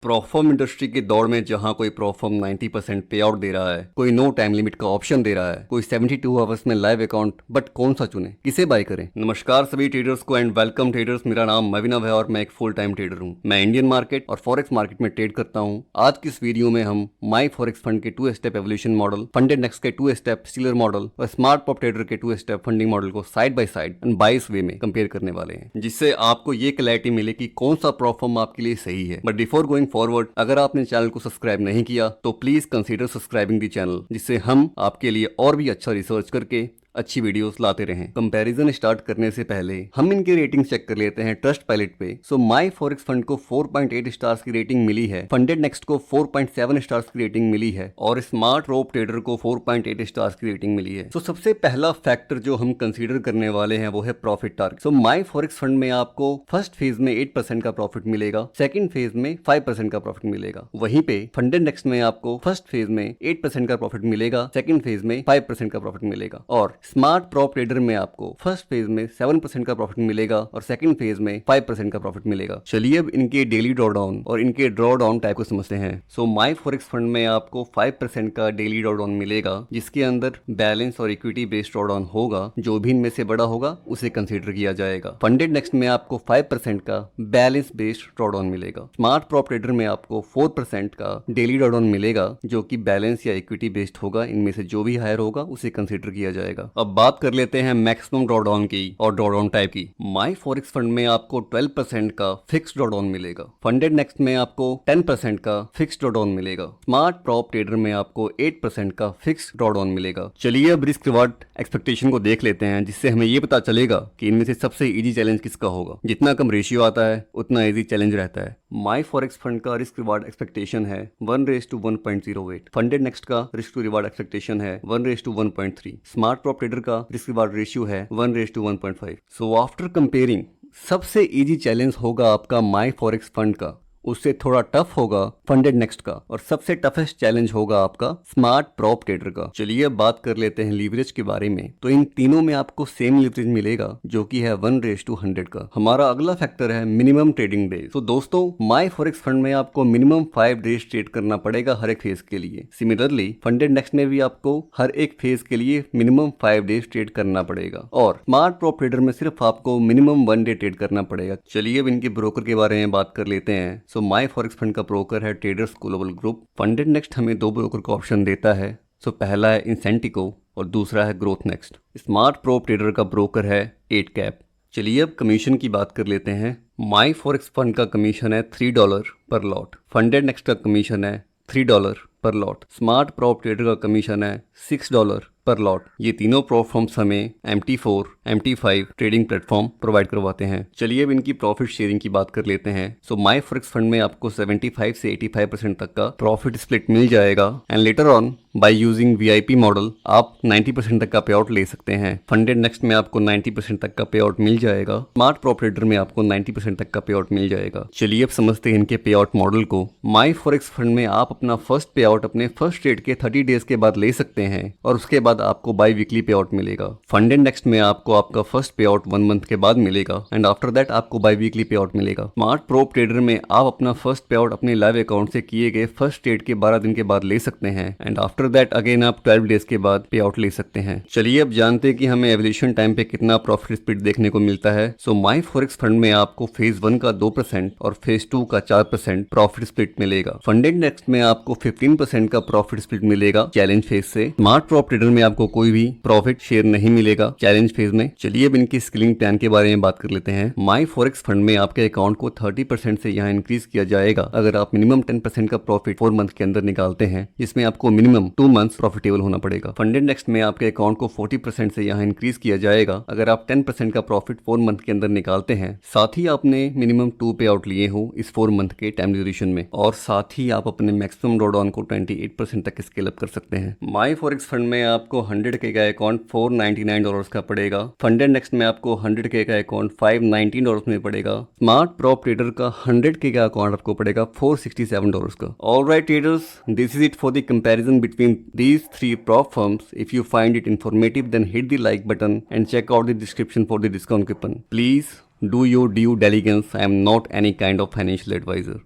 प्रोफर्म industry के दौर में जहां कोई प्रोफर्म 90% पे आउट दे रहा है, कोई नो टाइम लिमिट का ऑप्शन दे रहा है, कोई 72 आवर्स में लाइव अकाउंट, बट कौन सा चुने, किसे बाय करें। नमस्कार सभी ट्रेडर्स को एंड वेलकम ट्रेडर्स। मेरा नाम अभिनव है और मैं एक फुल टाइम ट्रेडर हूं। मैं इंडियन मार्केट और फॉरेक्स मार्केट में ट्रेड करता हूं। आज की इस वीडियो में हम माई फॉरेक्स फंड के 2 step evolution model, funded next के 2 स्टेप स्टीलर मॉडल और स्मार्ट पॉप ट्रेडर के 2 स्टेप फंडिंग मॉडल को साइड बाय साइड एंड बाइस वे में कंपेयर करने वाले हैं, जिससे आपको ये क्लैरिटी मिले कि कौन सा प्रोफर्म आपके लिए सही है। बट बिफोर गोइंग फॉरवर्ड, अगर आपने चैनल को सब्सक्राइब नहीं किया तो please consider subscribing the channel, जिससे हम आपके लिए और भी अच्छा रिसर्च करके अच्छी वीडियोस लाते रहें। कंपैरिजन स्टार्ट करने से पहले हम इनकी रेटिंग चेक कर लेते हैं ट्रस्ट पायलट पे। सो माई फॉरेक्स फंड को 4.8 स्टार्स की रेटिंग मिली है, फंडेड नेक्स्ट को 4.7 स्टार्स की रेटिंग मिली है और स्मार्ट प्रोप ट्रेडर को 4.8 स्टार्स की रेटिंग मिली है। सो सबसे पहला फैक्टर जो हम कंसीडर करने वाले हैं वो है प्रॉफिट टारगेट। सो माई फॉरेक्स फंड में आपको फर्स्ट फेज में 8% का प्रॉफिट मिलेगा, सेकंड फेज में 5% का प्रॉफिट मिलेगा। वहीं पे फंडेड नेक्स्ट में आपको फर्स्ट फेज में 8% का प्रॉफिट मिलेगा, सेकंड फेज में 5% का प्रॉफिट मिलेगा और स्मार्ट प्रॉप ट्रेडर में आपको फर्स्ट फेज में 7% का प्रॉफिट मिलेगा और सेकंड फेज में 5% का प्रॉफिट मिलेगा। चलिए अब इनके डेली ड्रॉ डाउन और इनके ड्रॉ डाउन टाइप को समझते हैं। सो माई फॉरेक्स फंड में आपको 5% का डेली ड्रॉ डाउन मिलेगा, जिसके अंदर बैलेंस और इक्विटी बेस्ड ड्रॉ डाउन होगा। जो भी इनमें से बड़ा होगा उसे कंसीडर किया जाएगा। फंडेड नेक्स्ट में आपको 5% का बैलेंस बेस्ड ड्रॉ डाउन मिलेगा। स्मार्ट प्रॉप ट्रेडर में आपको 4% का डेली ड्रॉ डाउन मिलेगा, जो कि बैलेंस या इक्विटी बेस्ड होगा। इनमें से जो भी हायर होगा उसे कंसीडर किया जाएगा। अब बात कर लेते हैं मैक्सिमम ड्रॉडाउन की और ड्रॉडाउन टाइप की। माई फॉरेक्स फंड में आपको 12% का फिक्स्ड ड्रॉडाउन मिलेगा, फंडेड नेक्स्ट में आपको 10% का फिक्स्ड ड्रॉडाउन मिलेगा, स्मार्ट प्रॉप ट्रेडर में आपको 8% का फिक्स्ड ड्रॉडाउन मिलेगा। चलिए अब रिस्क रिवार्ड एक्सपेक्टेशन को देख लेते हैं, जिससे हमें ये पता चलेगा कि इनमें से सबसे इजी चैलेंज किसका होगा। जितना कम रेशियो आता है उतना इजी चैलेंज रहता है। माई फॉरेक्स फंड का रिस्क रिवार्ड एक्सपेक्टेशन है 1:1.08, फंडेड नेक्स्ट का रिस्क टू रिवार्ड एक्सपेक्टेशन है 1:1.3, स्मार्ट प्रॉप ट्रेडर का रिस्क रिवार्ड रेशियो है 1:1.5। सो आफ्टर कंपेयरिंग, सबसे इजी चैलेंज होगा आपका माई फॉरेक्स फंड का, उससे थोड़ा टफ होगा फंडेड नेक्स्ट का और सबसे टफेस्ट चैलेंज होगा आपका स्मार्ट प्रॉप ट्रेडर का। चलिए अब बात कर लेते हैं लीवरेज के बारे में। तो इन तीनों में आपको सेम लीवरेज मिलेगा, जो कि है 1:100 का। हमारा अगला फैक्टर है मिनिमम ट्रेडिंग डेज। तो दोस्तों, माई फॉरेक्स फंड में आपको मिनिमम 5 डेज ट्रेड करना पड़ेगा हर एक फेज के लिए। सिमिलरली फंडेड नेक्स्ट में भी आपको हर एक फेज के लिए मिनिमम 5 डेज ट्रेड करना पड़ेगा और स्मार्ट प्रॉप ट्रेडर में सिर्फ आपको मिनिमम 1 डे ट्रेड करना पड़ेगा। चलिए अब इनके ब्रोकर के बारे में बात कर लेते हैं। सो माई फॉरेक्स फंड का ब्रोकर है traders global group. Funded next हमें 2 ब्रोकर का ऑप्शन देता है। सो पहला है इंसेंटिको और दूसरा है growth next. Smart prop trader का ब्रोकर है 8 कैप। चलिए अब कमीशन की बात कर लेते हैं। माई फॉरेक्स फंड का कमीशन है $3 पर लॉट, फंडेड नेक्स्ट का कमीशन है $3 पर लॉट, स्मार्ट प्रॉप ट्रेडर का कमीशन है $6 पर लॉट। ये तीनों प्लेटफॉर्म्स हमें MT4, MT5 trading platform provide करवाते हैं। चलिए अब इनकी प्रॉफिट शेयरिंग की बात कर लेते हैं। सो माई फॉरेक्स फंड में आपको 75 से 85% तक का प्रॉफिट स्प्लिट मिल जाएगा and later on by using VIP model आप 90% तक का पे आउट ले सकते हैं। फंडेड नेक्स्ट में आपको 90% तक का पे आउट मिल जाएगा, स्मार्ट प्रॉप ट्रेडर में आपको 90% तक का पे आउट मिल जाएगा। चलिए अब समझते हैं इनके पे आउट मॉडल को। माई फॉरेक्स फंड में आप अपना फर्स्ट पे आउट अपने फर्स्ट ट्रेड के 30 डेज के बाद ले सकते हैं और उसके बाद आपको बाई वीकली पे आउट मिलेगा। फंडेड नेक्स्ट में आपको आपका फर्स्ट पे आउट 1 मंथ के बाद मिलेगा एंड आफ्टर दैट आपको बाई वीकली पे आउट मिलेगा। स्मार्ट प्रोप ट्रेडर में आप अपना फर्स्ट पे आउट अपने लाइव अकाउंट से किए गए फर्स्ट ट्रेड के 12 दिन के बाद ले सकते हैं एंड आफ्टर दैट अगेन आप 12 डेज के बाद पे आउट ले सकते हैं। चलिए अब जानते हैं कि हमें एवोल्यूशन टाइम पे कितना प्रॉफिट स्प्लिट देखने को मिलता है। सो माई फॉरेक्स फंड में आपको फेज 1 का 2% और फेज 2 का 4% प्रॉफिट स्प्लिट मिलेगा। फंडेड नेक्स्ट में आपको 15% का प्रॉफिट स्प्लिट मिलेगा चैलेंज फेज से। स्मार्ट प्रॉप ट्रेडर में आपको कोई भी प्रॉफिट शेयर नहीं मिलेगा चैलेंज फेज में। चलिए अब इनकी स्किलिंग प्लान के बारे में बात कर लेते हैं। माई फॉरेक्स फंड में आपके अकाउंट को 30% से यहाँ इंक्रीज किया जाएगा अगर आप मिनिमम 10% का प्रॉफिट 4 मंथ के अंदर निकालते हैं, जिसमें आपको मिनिमम 2 मंथ प्रॉफिटेबल होना पड़ेगा। फंडेड नेक्स्ट में आपके अकाउंट को 40% से यहाँ इंक्रीज किया जाएगा अगर आप 10% का प्रॉफिट 4 मंथ के अंदर निकालते हैं, साथ ही आपने मिनिमम 2 पे आउट लिए हो इस 4 मंथ के टाइम ड्यूरेशन में, और साथ ही आप अपने मैक्सिमम ड्रॉडाउन को 28% तक स्केल अप कर सकते हैं। माई फॉरेक्स फंड में आपको 100K का अकाउंट $499 का पड़ेगा। फंडेड नेक्स्ट में आपको 100K का अकाउंट $519 में पड़ेगा। स्मार्ट प्रॉप ट्रेडर का 100K का अकाउंट आपको पड़ेगा $467 का। Alright traders, this is it for the comparison between these 3 prop firms. If you find it informative, then hit the like button and check out the description for the discount coupon. Please do your due diligence. I am not any kind of financial advisor.